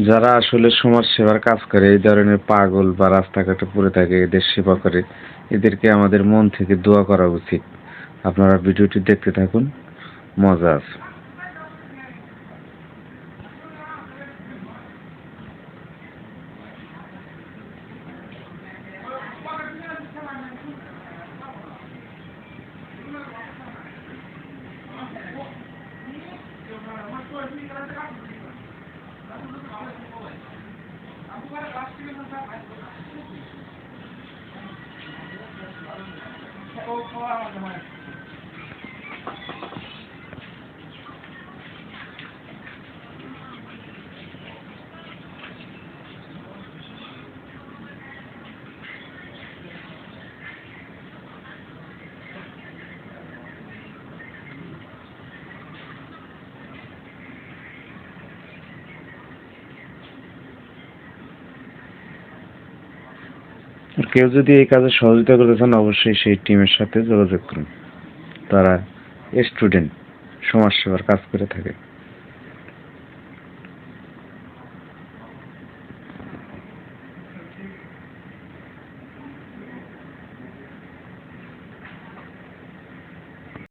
যারা আসলে সমাজ সেবার কাজ করে, এই ধরনের পাগল বা রাস্তাঘাটে পড়ে থাকে, এদের সেবা করে, এদেরকে আমাদের মন থেকে দোয়া করা উচিত। আপনারা ভিডিওটি দেখতে থাকুন, মজা আছে। আর কেউ যদি এই কাজে সহযোগিতা করতে চান, অবশ্যই সেই টিমের সাথে যোগাযোগ করুন। তারা স্টুডেন্ট সমাজসেবার কাজ করে থাকে।